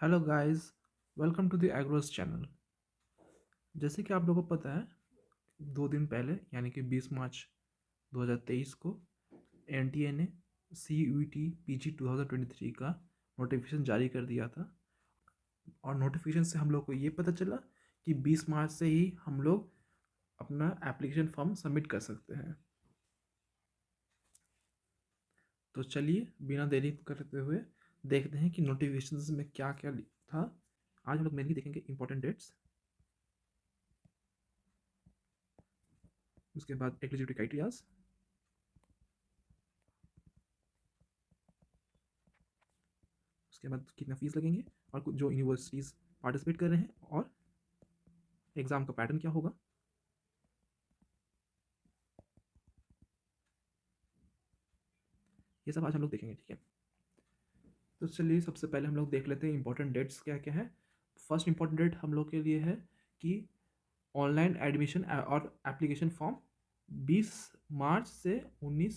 Hello guys, welcome to the Agros channel. जैसे कि आप लोगों को पता है, 2 दिन पहले यानी कि 20 मार्च 2023 को एनटीए ने CUET PG 2023 का नोटिफिकेशन जारी कर दिया था। और नोटिफिकेशन से हम लोग को ये पता चला कि 20 मार्च से ही हम लोग अपना एप्लीकेशन फॉर्म सबमिट कर सकते हैं। तो चलिए बिना देरी करते हुए देखते हैं कि नोटिफिकेशन में क्या क्या था। आज हम लोग मेनली देखेंगे इंपॉर्टेंट डेट्स, उसके बाद एलिजिबिलिटी क्राइटेरियाज, उसके बाद कितना फीस लगेंगे और जो यूनिवर्सिटीज़ पार्टिसिपेट कर रहे हैं और एग्ज़ाम का पैटर्न क्या होगा। ये सब आज हम लोग देखेंगे, ठीक है। तो चलिए सबसे पहले हम लोग देख लेते हैं इंपॉर्टेंट डेट्स क्या क्या है। फर्स्ट इंपॉर्टेंट डेट हम लोग के लिए है कि ऑनलाइन एडमिशन और एप्लीकेशन फॉर्म 20 मार्च से 19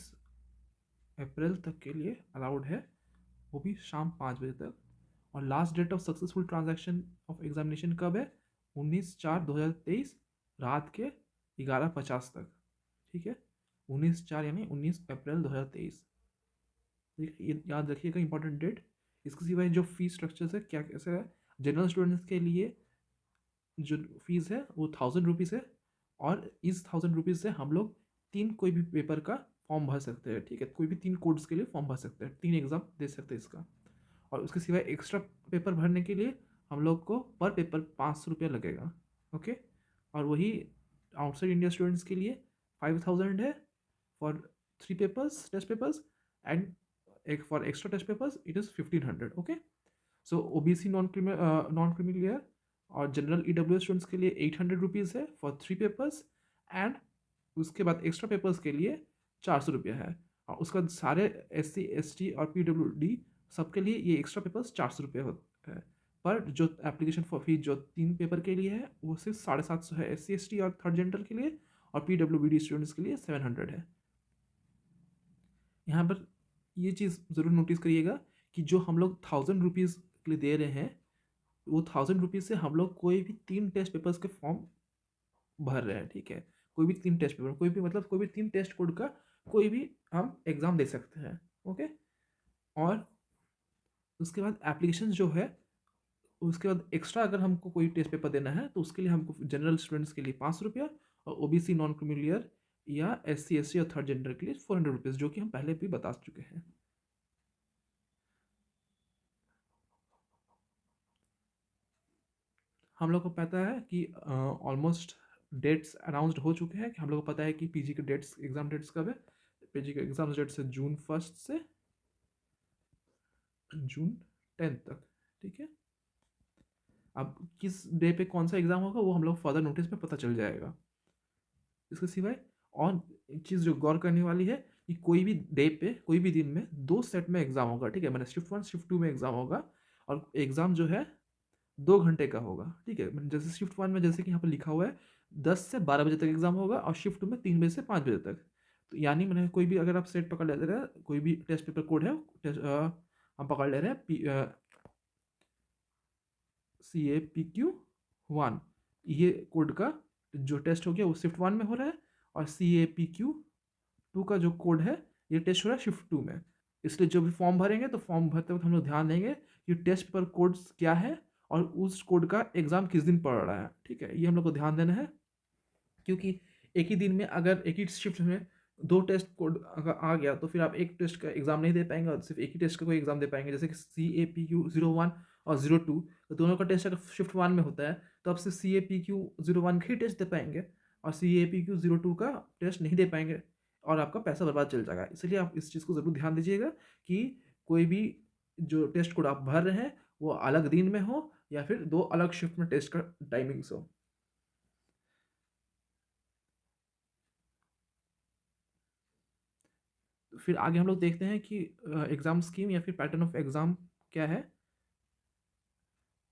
अप्रैल तक के लिए अलाउड है, वो भी शाम 5 बजे तक। और last date of successful transaction of examination कब है? 19/4/2023 रात के 11:50 तक, ठीक है। 19/4 यानी 19 अप्रैल 2023। ये याद रखिएगा इंपॉर्टेंट डेट। इसके सिवाय जो फीस स्ट्रक्चर्स है क्या कैसे है, जनरल स्टूडेंट्स के लिए जो फीस है वो 1000 रुपीज़ है। और इस 1000 रुपीज़ से हम लोग कोई भी पेपर का फॉर्म भर सकते हैं, ठीक है। कोई भी 3 कोर्स के लिए फॉर्म भर सकते हैं, 3 एग्ज़ाम दे सकते हैं इसका। और उसके सिवाय एक्स्ट्रा पेपर भरने के लिए हम लोग को पर पेपर 500 रुपया लगेगा, ओके। और वही आउटसाइड इंडिया स्टूडेंट्स के लिए 5000 है for 3 papers test papers, and एक for extra test papers it is 1500, okay. So OBC non creamy layer और जनरल EWS स्टूडेंट्स के लिए 800 रुपीज़ है फॉर 3 पेपर्स, एंड उसके बाद एक्स्ट्रा पेपर्स के लिए 400 रुपया है। और उसके बाद सारे SC ST और PWD सबके लिए ये एक्स्ट्रा पेपर्स 400 रुपये होता है। पर जो एप्लीकेशन फीस जो 3 पेपर के लिए है वो सिर्फ 750 है SC ST और थर्ड जेंडर के लिए, और PWD स्टूडेंट्स के लिए 700 है। यहाँ पर ये चीज़ ज़रूर नोटिस करिएगा कि जो हम लोग 1000 रुपीज़ के लिए दे रहे हैं, वो 1000 रुपीज़ से हम लोग कोई भी 3 टेस्ट पेपर्स के फॉर्म भर रहे हैं, ठीक है। कोई भी 3 टेस्ट पेपर, कोई भी मतलब कोई भी 3 टेस्ट कोड का कोई भी हम एग्ज़ाम दे सकते हैं, ओके। और उसके बाद एप्लीकेशन जो है, उसके बाद एक्स्ट्रा अगर हमको कोई टेस्ट पेपर देना है तो उसके लिए हमको जनरल स्टूडेंट्स के लिए 500 रुपया, और OBC नॉन क्रीमिलियर या SC ST और थर्ड जेंडर के लिए 400 रुपीज़, जो कि हम पहले भी बता चुके हैं। हम लोग को पता है कि ऑलमोस्ट डेट्स अनाउंस्ड हो चुके हैं, कि हम लोग को पता है कि PG के डेट्स एग्ज़ाम डेट्स कब है। PG के एग्ज़ाम डेट्स है जून 1 से जून 10 तक, ठीक है। अब किस डे पे कौन सा एग्ज़ाम होगा वो हम लोग फर्दर नोटिस में पता चल जाएगा। इसके सिवाय और एक चीज़ जो गौर करने वाली है कि कोई भी डे पे कोई भी दिन में 2 सेट में एग्ज़ाम होगा, ठीक है। मैंने शिफ्ट 1 शिफ्ट 2 में एग्ज़ाम होगा, और एग्ज़ाम जो है 2 घंटे का होगा, ठीक है। जैसे शिफ्ट 1 में जैसे कि यहाँ पर लिखा हुआ है 10 से 12 बजे तक एग्ज़ाम होगा, और शिफ्ट 2 में 3 बजे से 5 बजे तक। तो यानी मैंने कोई भी अगर आप सेट पकड़ लेते रहे, कोई भी टेस्ट पेपर कोड है, हम पकड़ ले रहे हैं CAPQ1, ये कोड का जो टेस्ट हो गया वो शिफ्ट 1 में हो रहा है, और CAPQ2 का जो कोड है ये टेस्ट हो रहा है शिफ्ट 2 में। इसलिए जो भी फॉर्म भरेंगे तो फॉर्म भरते वक्त हम लोग ध्यान देंगे कि टेस्ट पेपर कोड्स क्या है और उस कोड का एग्ज़ाम किस दिन पड़ रहा है, ठीक है। ये हम लोग को ध्यान देना है, क्योंकि एक ही दिन में अगर एक ही शिफ्ट में 2 टेस्ट कोड अगर आ गया तो फिर आप एक टेस्ट का एग्ज़ाम नहीं दे पाएंगे, और सिर्फ एक ही टेस्ट का कोई एग्ज़ाम दे पाएंगे। जैसे कि CAPQ01 और 02, तो दोनों का टेस्ट अगर शिफ्ट 1 में होता है तो आप सिर्फ CAPQ01 का ही टेस्ट दे पाएंगे, और CAPQ02 का टेस्ट नहीं दे पाएंगे, और आपका पैसा बर्बाद चल जाएगा। इसलिए आप इस चीज़ को ज़रूर ध्यान दीजिएगा कि कोई भी जो टेस्ट कोड आप भर रहे हैं वो अलग दिन में हो, या फिर 2 अलग शिफ्ट में टेस्ट का टाइमिंग्स हो। फिर आगे हम लोग देखते हैं कि एग्ज़ाम स्कीम या फिर पैटर्न ऑफ एग्ज़ाम क्या है।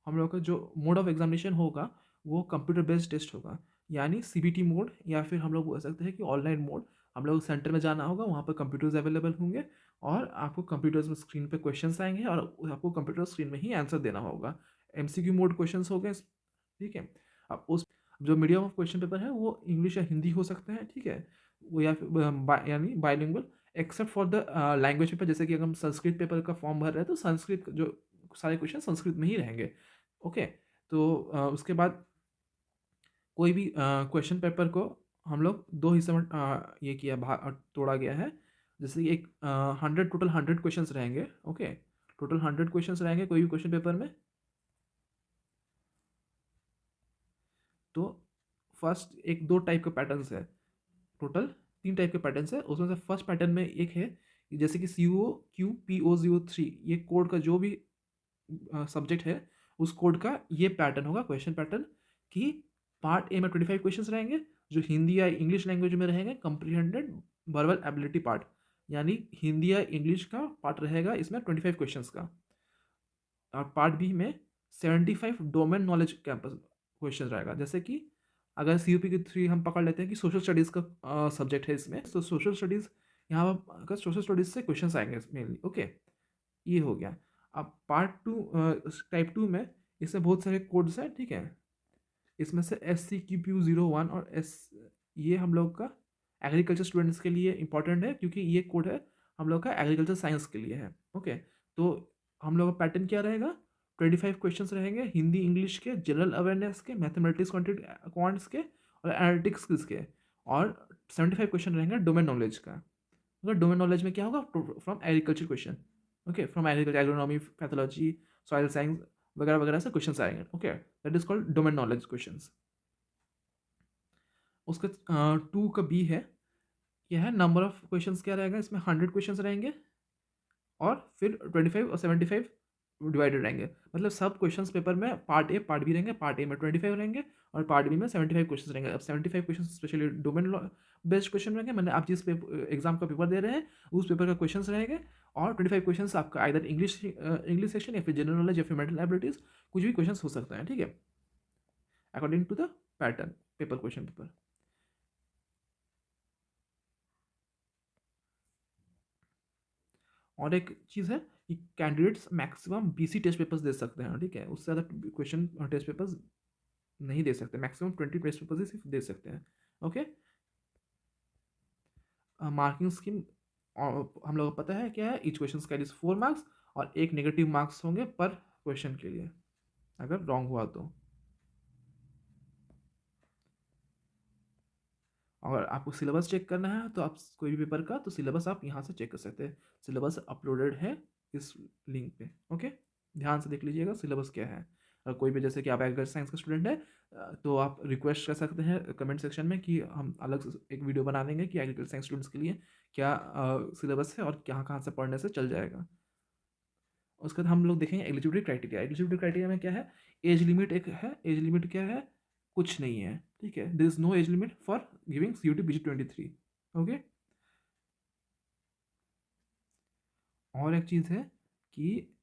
हम लोग का जो मोड ऑफ एग्जामिनेशन होगा वो कंप्यूटर बेस्ड टेस्ट होगा, यानी CBT मोड, या फिर हम लोग बोल सकते हैं कि ऑनलाइन मोड। हम लोग सेंटर में जाना होगा, वहाँ पर कंप्यूटर्स अवेलेबल होंगे और आपको कंप्यूटर्स में स्क्रीन पे क्वेश्चंस आएंगे और आपको कंप्यूटर स्क्रीन में ही आंसर देना होगा। एमसीक्यू मोड क्वेश्चंस हो गए, ठीक है। अब उस जो मीडियम ऑफ क्वेश्चन पेपर है वो इंग्लिश या हिंदी हो सकता है, ठीक है, वो या फिर यानी bilingual, except for the language paper. जैसे कि अगर हम संस्कृत पेपर का फॉर्म भर रहे हैं तो संस्कृत जो सारे क्वेश्चन संस्कृत में ही रहेंगे। ओके, तो उसके बाद कोई भी क्वेश्चन पेपर को हम लोग दो हिस्से में ये किया तोड़ा गया है। जैसे कि एक 100 टोटल 100 क्वेश्चंस रहेंगे। ओके, टोटल 100 क्वेश्चंस रहेंगे कोई भी क्वेश्चन पेपर में। तो फर्स्ट एक दो टाइप के पैटर्न्स है, टोटल 3 टाइप के पैटर्न्स है। उसमें से फर्स्ट पैटर्न में एक है कि जैसे कि COQPO03, ये कोड का जो भी सब्जेक्ट है उस कोड का ये पैटर्न होगा, क्वेश्चन पैटर्न, कि पार्ट ए में 25 क्वेश्चंस रहेंगे जो हिंदी या इंग्लिश लैंग्वेज में रहेंगे, कंप्रीहेंडेड वर्बल एबिलिटी पार्ट, यानी हिंदी या इंग्लिश का पार्ट रहेगा इसमें 25 क्वेश्चंस का। और पार्ट बी में 75 डोमेन नॉलेज कैंपस क्वेश्चन रहेगा। जैसे कि अगर COP की 3 हम पकड़ लेते हैं कि सोशल स्टडीज़ का सब्जेक्ट है इसमें, तो सोशल स्टडीज़ यहाँ पर अगर सोशल स्टडीज़ से क्वेश्चन आएंगे मेनली। ओके, ये हो गया। अब पार्ट टू, टाइप टू में इसमें बहुत सारे कोड्स हैं, ठीक है। इसमें से SCQP01 और ये हम लोग का एग्रीकल्चर स्टूडेंट्स के लिए इंपॉर्टेंट है क्योंकि ये कोड है हम लोग का एग्रीकल्चर साइंस के लिए है। ओके, तो हम लोग का पैटर्न क्या रहेगा, 25 क्वेश्चंस रहेंगे हिंदी इंग्लिश के, जनरल अवेयरनेस के, मैथमेटिक्स क्वांट्स के और एनालिटिक्स के, और 75 क्वेश्चन रहेंगे डोमेन नॉलेज का। अगर डोमेन नॉलेज में क्या होगा, from agriculture question. Okay, from agriculture, agronomy, pathology, soil science वगैरह वगैरह से क्वेश्चन आएंगे। Okay, that is called domain knowledge question. उसका 2 का बी है, यह है नंबर ऑफ क्वेश्चंस क्या रहेगा, इसमें 100 क्वेश्चंस रहेंगे और फिर 25 और 75 डिवाइडेड रहेंगे। मतलब सब क्वेश्चंस पेपर में पार्ट ए पार्ट बी रहेंगे, पार्ट ए में 25 रहेंगे और पार्ट बी में 75 क्वेश्चन रहेंगे। अब 75 question specially domain based question रहेंगे, मैंने आप जिस एग्जाम का पेपर दे रहे हैं उस पेपर का क्वेश्चन रहेंगे। और 25 क्वेश्चन आपका आइदर इंग्लिश सेक्शन या फिर जनरल नॉलेज या फिर मेंटल एबिलिटीज, कुछ भी क्वेश्चन हो सकते हैं, ठीक है, according to the pattern paper, question paper. और एक चीज़ है कि कैंडिडेट्स मैक्सिमम 20 टेस्ट पेपर्स दे सकते हैं, ठीक है, उससे ज़्यादा क्वेश्चन टेस्ट पेपर्स नहीं दे सकते, मैक्सिमम 20 टेस्ट पेपर्स ही सिर्फ दे सकते हैं। ओके, मार्किंग स्कीम हम लोग को पता है क्या है, ईच क्वेश्चन कैरीज 4 मार्क्स और एक नेगेटिव मार्क्स होंगे पर क्वेश्चन के लिए अगर रॉन्ग हुआ तो। और आपको सिलेबस चेक करना है तो आप कोई भी पेपर का, तो सिलेबस आप यहाँ से चेक कर सकते हैं, सिलेबस अपलोडेड है इस लिंक पे। ओके, ध्यान से देख लीजिएगा सिलेबस क्या है। और कोई भी, जैसे कि आप एग्रीकल्चर साइंस का स्टूडेंट है तो आप रिक्वेस्ट कर सकते हैं कमेंट सेक्शन में कि हम अलग से एक वीडियो बना देंगे कि एग्रीकल्चर साइंस स्टूडेंट्स के लिए क्या सिलेबस है और कहाँ कहाँ से पढ़ने से चल जाएगा। उसके बाद हम लोग देखेंगे एलिजिबिलिटी क्राइटेरिया। एलिजिबिलिटी क्राइटेरिया में क्या है, एज लिमिट एक है, एज लिमिट क्या है, कुछ नहीं है, ठीक है, there is no age limit for giving CUT PG 23। Okay, और एक चीज़ है कि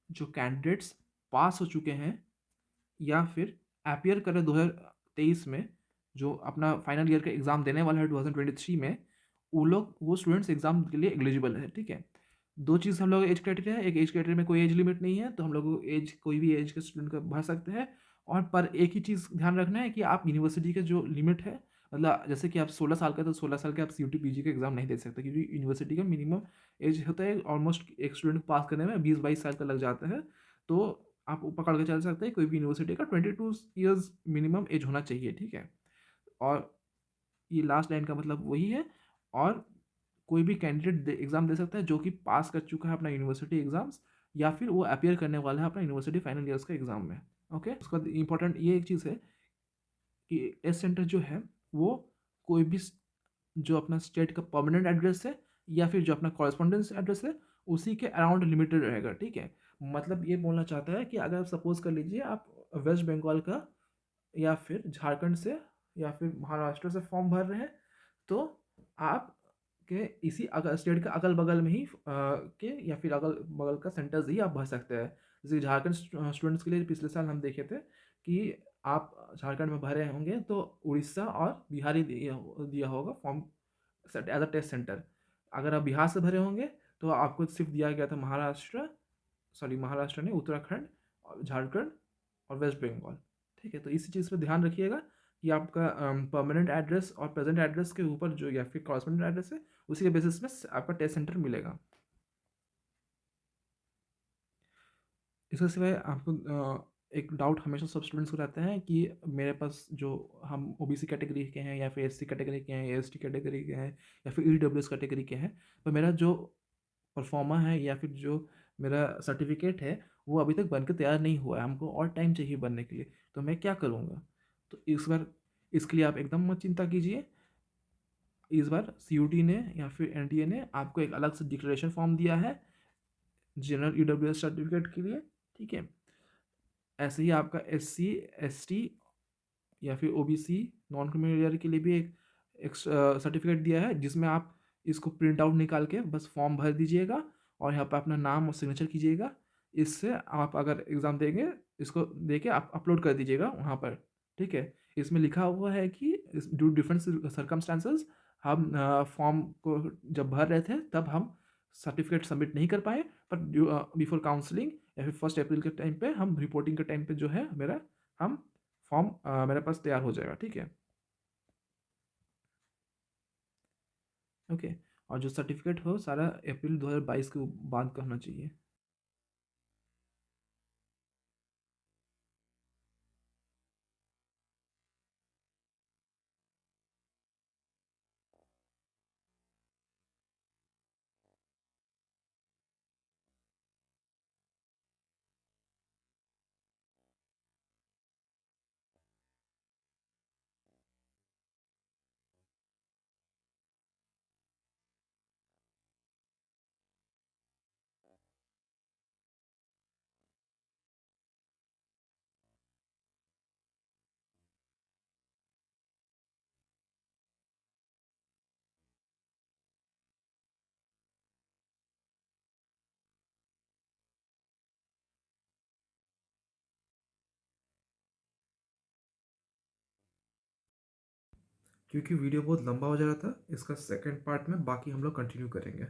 जो कैंडिडेट्स पास हो चुके हैं या फिर अपियर कर रहे 2023 में, जो अपना फाइनल ईयर का एग्ज़ाम देने वाला है 2023 में, वो स्टूडेंट्स एग्ज़ाम के लिए एलिजिबल है, ठीक है। दो चीज़ हम लोग एज क्राइटेरिया है, एक एज क्राइटेरिया में कोई एज लिमिट नहीं है तो हम लोग एज कोई भी एज के स्टूडेंट का भर सकते हैं। और पर एक ही चीज़ ध्यान रखना है कि आप यूनिवर्सिटी के जो लिमिट है, मतलब जैसे कि आप 16 साल का, तो 16 साल के आप CUT PG का एग्ज़ाम नहीं दे सकते क्योंकि यूनिवर्सिटी का मिनिमम एज होता है ऑलमोस्ट एक स्टूडेंट को पास करने में 20-22 साल का लग जाता है। तो आप पकड़ के चल सकते हैं कोई भी यूनिवर्सिटी का 22 ईयर्स मिनिमम एज होना चाहिए, ठीक है। और ये लास्ट लाइन का मतलब वही है। और कोई भी कैंडिडेट एग्ज़ाम दे सकता है जो कि पास कर चुका है अपना यूनिवर्सिटी एग्ज़ाम्स या फिर वो अपियर करने वाला है अपना यूनिवर्सिटी फाइनल ईयर्स का एग्ज़ाम में। ओके, उसका इंपॉर्टेंट ये एक चीज़ है कि टेस्ट सेंटर जो है वो कोई भी जो अपना स्टेट का परमानेंट एड्रेस है या फिर जो अपना कॉरेस्पॉन्डेंस एड्रेस है उसी के अराउंड लिमिटेड रहेगा, ठीक है। मतलब ये बोलना चाहता है कि अगर आप सपोज कर लीजिए आप वेस्ट बंगाल का या फिर झारखंड से या फिर महाराष्ट्र से फॉर्म भर रहे हैं, तो आप के इसी अगल स्टेट का अगल बगल में ही के या फिर अगल बगल का सेंटर्स ही आप भर सकते हैं। जैसे झारखंड स्टूडेंट्स के लिए पिछले साल हम देखे थे कि आप झारखंड में भरे होंगे तो उड़ीसा और बिहार ही दिया दिया होगा form as a test centre. अगर आप बिहार से भरे होंगे तो आपको सिर्फ दिया गया था महाराष्ट्र नहीं, उत्तराखंड और झारखंड और वेस्ट बंगाल। ठीक है, तो इसी चीज़ पे ध्यान रखिएगा कि आपका परमानेंट एड्रेस और प्रेजेंट एड्रेस के ऊपर जो या फिर कॉरेस्पॉन्डेंट एड्रेस है उसी के बेसिस में आपका टेस्ट सेंटर मिलेगा। इसके सिवाय आपको एक डाउट हमेशा सब स्टूडेंट्स को रहता है कि मेरे पास जो हम ओबीसी कैटेगरी के हैं या फिर एससी कैटेगरी के हैं या एसटी कैटेगरी के हैं या फिर ईडब्ल्यूएस कैटेगरी के हैं, तो मेरा जो परफॉर्मा है या फिर जो मेरा सर्टिफिकेट है वो अभी तक बन के तैयार नहीं हुआ है, हमको और टाइम चाहिए बनने के लिए, तो मैं क्या करूँगा? तो इस बार इसके लिए आप एकदम मत चिंता कीजिए। इस बार सीयूटी ने या फिर एनटीए ने आपको एक अलग से डिक्लेरेशन फॉर्म दिया है जनरल ईडब्ल्यूएस सर्टिफिकेट के लिए। ठीक है, ऐसे ही आपका एससी, एसटी या फिर ओबीसी नॉन क्रिमिनल एरिया के लिए भी एक सर्टिफिकेट दिया है, जिसमें आप इसको प्रिंट आउट निकाल के बस फॉर्म भर दीजिएगा और यहाँ पर अपना नाम और सिग्नेचर कीजिएगा। इससे आप अगर एग्ज़ाम देंगे, इसको दे के आप अपलोड कर दीजिएगा वहाँ पर। ठीक है, इसमें लिखा हुआ है कि ड्यू डिफरेंट सर्कमस्टांसेस हम फॉर्म को जब भर रहे थे तब हम सर्टिफिकेट सबमिट नहीं कर पाए, पर बिफोर काउंसलिंग या फिर 1 अप्रैल के टाइम पे हम रिपोर्टिंग के टाइम पे जो है मेरा हम फॉर्म मेरे पास तैयार हो जाएगा। ठीक है, ओके। और जो सर्टिफिकेट हो सारा अप्रैल 2022 के बाद का होना चाहिए। क्योंकि वीडियो बहुत लंबा हो जा रहा था, इसका सेकंड पार्ट में बाकी हम लोग कंटिन्यू करेंगे।